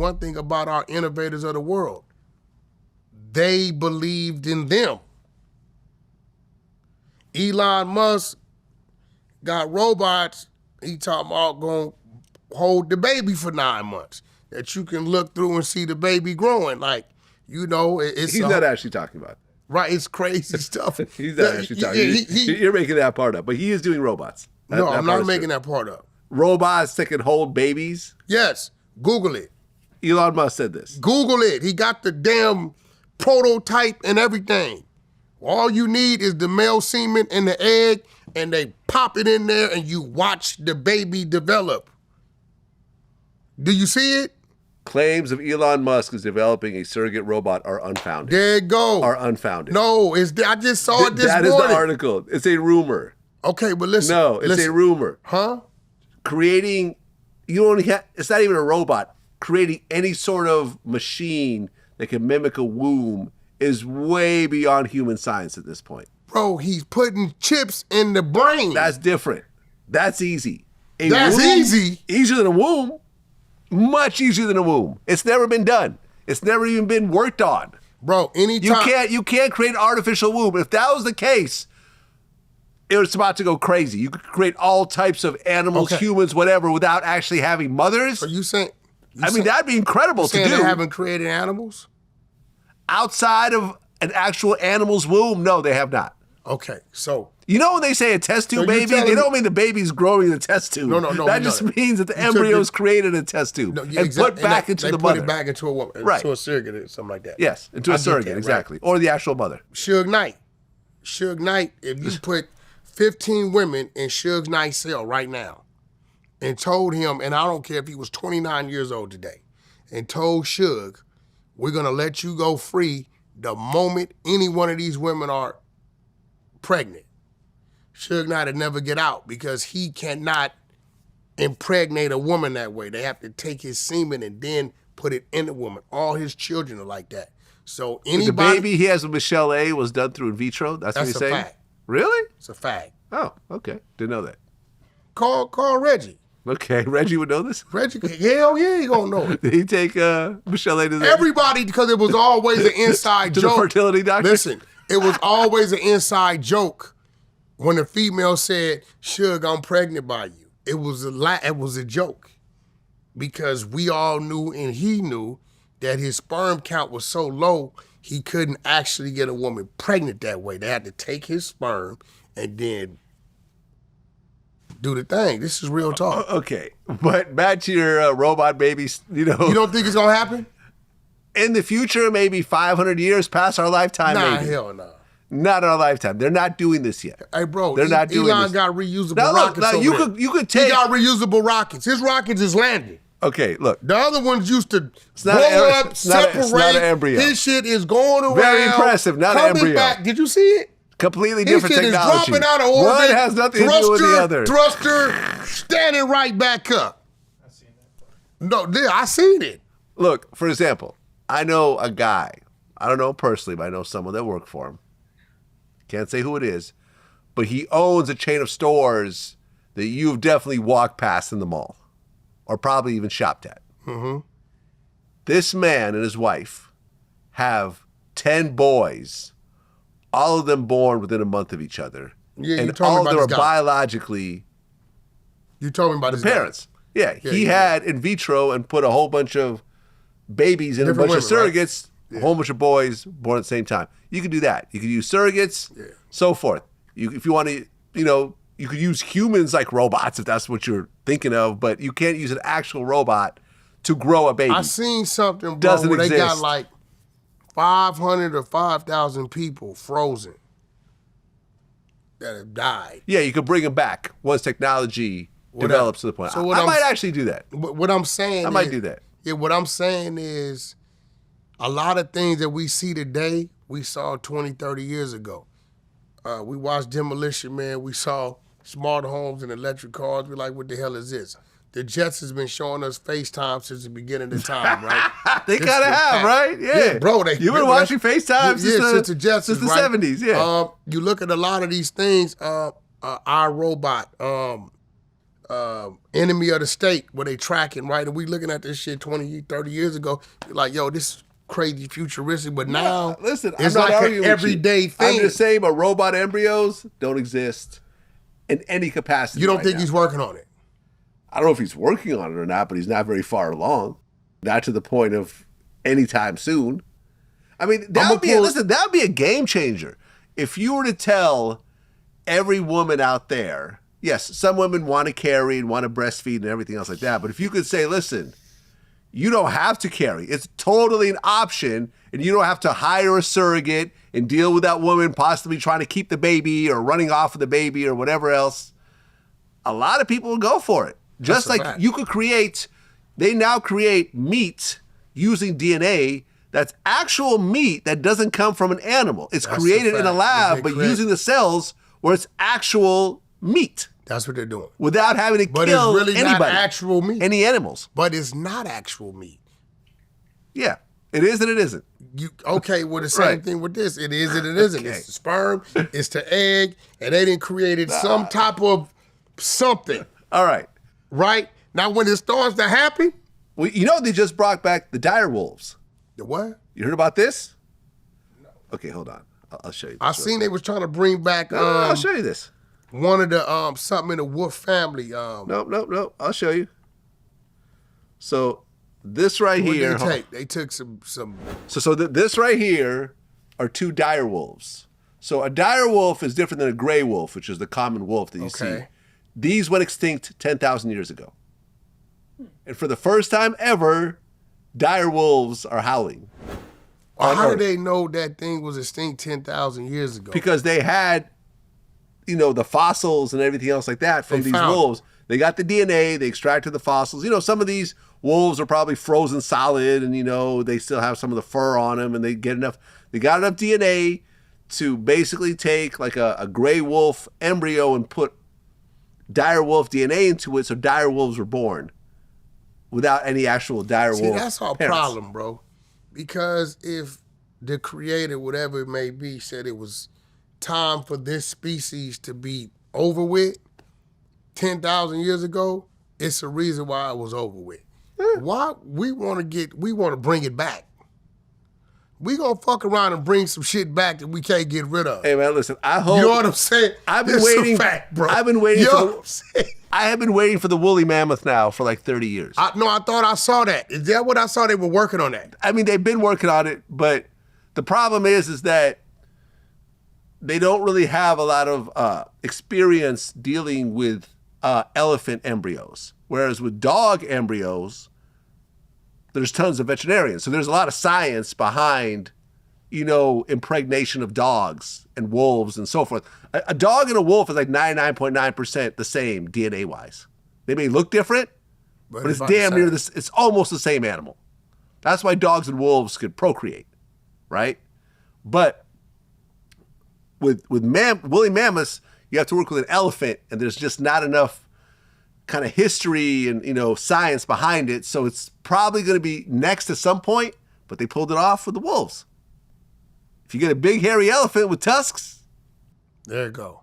one thing about our innovators of the world. They believed in them. Elon Musk got robots, he talking about going to hold the baby for 9 months, that you can look through and see the baby growing. Like, you know, it's... He's not actually talking about it. Right, it's crazy stuff. He's not actually talking. You're making that part up, but he is doing robots. No, I'm not making that part up. Robots that can hold babies? Yes, Google it. Elon Musk said this. Google it. He got the damn prototype and everything. All you need is the male semen and the egg, and they pop it in there and you watch the baby develop. Do you see it? Claims of Elon Musk is developing a surrogate robot are unfounded. There you go. Are unfounded. No, I just saw it this morning. That is the article. It's a rumor. Okay, but listen. No, it's a rumor. Huh? Creating, it's not even a robot. Creating any sort of machine that can mimic a womb is way beyond human science at this point. Bro, he's putting chips in the brain. That's different. That's easy. That's easy. Easier than a womb. Much easier than a womb. It's never been done. It's never even been worked on. Bro, anytime. You can't create an artificial womb. If that was the case, it was about to go crazy. You could create all types of animals, humans, whatever, without actually having mothers. Are you saying... that'd be incredible to do. They haven't created animals? Outside of an actual animal's womb, no, they have not. Okay, so... You know when they say a test tube baby, they don't mean the baby's growing in a test tube. No. That just means that the embryo's created in a test tube put back into the mother. They put it back into a woman, into a surrogate or something like that. Yes, into a surrogate, exactly. Right. Or the actual mother. Suge Knight, if you put 15 women in Suge Knight's cell right now and told him, and I don't care if he was 29 years old today, and told Suge, we're going to let you go free the moment any one of these women are pregnant. Suge Knight would never get out because he cannot impregnate a woman that way. They have to take his semen and then put it in the woman. All his children are like that. So anybody... The baby he has with Michelle A was done through in vitro? That's what you're saying? That's a fact. Really? It's a fact. Oh, okay. Didn't know that. Call Reggie. Okay, Reggie would know this? Reggie, hell yeah, he gonna know it. Did he take Michelle A to the... Everybody, because it was always an inside to joke. The fertility doctor? Listen, it was always an inside joke. When the female said, Suge, I'm pregnant by you, it was a joke because we all knew and he knew that his sperm count was so low, he couldn't actually get a woman pregnant that way. They had to take his sperm and then do the thing. This is real talk. Okay, but back to your robot babies, You don't think it's going to happen? In the future, maybe 500 years past our lifetime, nah, maybe. Hell no. Not in our lifetime. They're not doing this yet. Hey, bro, they're not doing Elon this. got reusable rockets. Now, you could take. He got reusable rockets. His rockets is landing. Okay, look. The other ones used to blow up, separate. It's not an embryo. His shit is going around. Very impressive. Not an embryo. Back. Did you see it? Completely different technology. His shit is dropping out of orbit. One has nothing to do with the other. Thruster, standing right back up. I seen that. No, I seen it. Look, for example, I know a guy. I don't know him personally, but I know someone that worked for him. Can't say who it is, but he owns a chain of stores that you've definitely walked past in the mall or probably even shopped at. Mm-hmm. This man and his wife have 10 boys, all of them born within a month of each other. Yeah, and all of them are biologically you told me about his parents. Yeah, he had in vitro and put a whole bunch of babies and different a bunch of surrogates. Right? A whole bunch of boys born at the same time. You could do that. You could use surrogates, so forth. If you want to, you could use humans like robots if that's what you're thinking of, but you can't use an actual robot to grow a baby. I seen something, bro, where they got like 500 or 5,000 people frozen that have died. Yeah, you could bring them back once technology develops to the point. So I might actually do that. What I'm saying I might do that. Yeah, what I'm saying is a lot of things that we see today, we saw 20, 30 years ago. We watched Demolition Man. We saw smart homes and electric cars. We're like, what the hell is this? The Jets has been showing us FaceTime since the beginning of time, right? They gotta have, right? Yeah, bro. You've been watching FaceTime since the Jets, since the 70s. Yeah. You look at a lot of these things. Our robot, enemy of the state where they tracking, right? And we looking at this shit 20, 30 years ago, like, yo, this is crazy futuristic, but now listen, it's I'm not like arguing an with you. everyday thing. I'm just saying, but robot embryos don't exist in any capacity. You don't right think now. he's working on it? I don't know if he's working on it or not, but he's not very far along. Not to the point of anytime soon. I mean, that would be a game changer. If you were to tell every woman out there, yes, some women want to carry and want to breastfeed and everything else like that, but if you could say, listen, you don't have to carry. It's totally an option, and you don't have to hire a surrogate and deal with that woman possibly trying to keep the baby or running off with the baby or whatever else. A lot of people will go for it. Just like you could create, they now create meat using DNA that's actual meat that doesn't come from an animal. It's created in a lab, but using the cells where it's actual meat. That's what they're doing. Without having to But kill it's really anybody, not actual meat. any animals. But it's not actual meat. Yeah, it is and it isn't. Well, the same thing with this. It is and it isn't. Okay. It's the sperm, it's the egg, and they done created some type of something. All right. Right? Now, when it starts to happen. Well, you know they just brought back the dire wolves. The what? You heard about this? No. Okay, hold on. I'll show you this. I seen they was trying to bring back I'll show you this. one of the something in the wolf family. Nope. I'll show you. So this right What here. did they take? They took some. So this right here are two dire wolves. So a dire wolf is different than a gray wolf, which is the common wolf that you see. These went extinct 10,000 years ago. And for the first time ever, dire wolves are howling. How did they know that thing was extinct 10,000 years ago? Because they had, the fossils and everything else like that from these wolves. They got the DNA, they extracted the fossils. Some of these wolves are probably frozen solid and, they still have some of the fur on them and they got enough DNA to basically take like a gray wolf embryo and put dire wolf DNA into it, so dire wolves were born without any actual dire wolf. See, that's our parents. problem, bro. Because if the creator, whatever it may be, said it was time for this species to be over with 10,000 years ago, it's a reason why it was over with. Why we want to bring it back. We gonna fuck around and bring some shit back that we can't get rid of. Hey man, listen, I hope. You know what I'm saying? I've been waiting. A fact, bro. I've been waiting. You know what I'm saying? I have been waiting for the woolly mammoth now for like 30 years. I thought I saw that. Is that what I saw? They were working on that. I mean, they've been working on it, but the problem is that they don't really have a lot of experience dealing with elephant embryos. Whereas with dog embryos, there's tons of veterinarians. So there's a lot of science behind, impregnation of dogs and wolves and so forth. A dog and a wolf is like 99.9% the same DNA-wise. They may look different, but it's damn near this. It's almost the same animal. That's why dogs and wolves could procreate, right? But with woolly mammoths, you have to work with an elephant, and there's just not enough kind of history and science behind it. So it's probably going to be next at some point, but they pulled it off with the wolves. If you get a big hairy elephant with tusks, there you go.